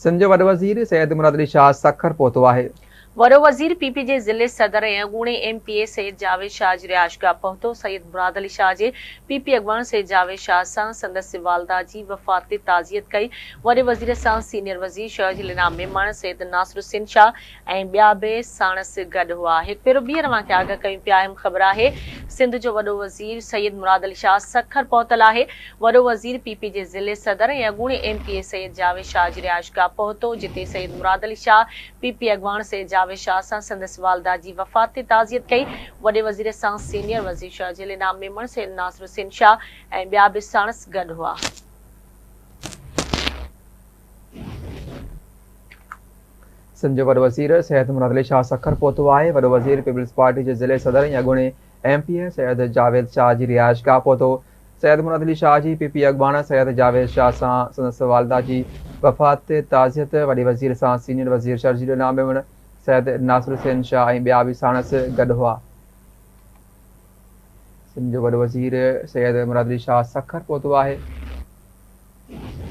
सिंध जो वॾो वज़ीर सैयद मुराद अली शाह सखर पहुतो आहे। वॾो वज़ीर पीपी जे ज़िले सदर ऐं अॻूणे एमपीए सैयद जावेद शाह जी रिहाइशगाह पहुतो। सैयद मुराद अली शाह जे पीपी अॻवान सैयद जावेद शाह सां संदसि वालदा जी वफ़ात ते ताज़ियत कई। वॾे वज़ीर सां सीनियर वज़ीर शहर जिले मेमण सैयद नासिर हुसैन शाह ऐं ॿिया बि साणस गॾु हुआ। हिकु भेरो ॿीहर तव्हांखे आगाह कयूं पिया। अहम ख़बर आहे, सिंध जो वॾो वज़ीर सैयद मुराद अली शाह सखर पहुतल आहे। वॾो वज़ीर पीपी जे ज़िले सदर ऐं अॻूणे एमपीए सैयद जावेद शाह जी रिहाइशगाह पहुतो, जिते सैयद मुराद अली शाह पीपी अॻवान सैयद जावेद शाह सां संदसि वालदा जी वफ़ात ते ताज़ियत कई। वॾे वज़ीर सां सीनियर वज़ीर शहर जिले मेमण सैयद नासिर हुसैन शाह ऐं ॿिया बि साणस गॾु हुआ। सिंध जो वॾो वज़ीर सैयद मुराद अली शाह सखर पहुतो आहे। वॾो वज़ीर पीपल्स पार्टी जे ज़िले सदर ऐं अॻूणे एमपीए सैयद जावेद शाह जी रिहाइशगाह पहुतो। सैयद मुराद अली शाह जी पीपी अॻवान सैयद जावेद शाह सां संदसि वालदा जी वफ़ात ते ताज़ियत। वॾे वज़ीर सां सीनियर वज़ीर शहर जिले मेमण सैयद नासिर हुसैन शाह ऐं ॿिया बि साणस गॾु हुआ। सिंध जो वॾो वज़ीर सैयद मुराद अली शाह सखर पहुतो आहे।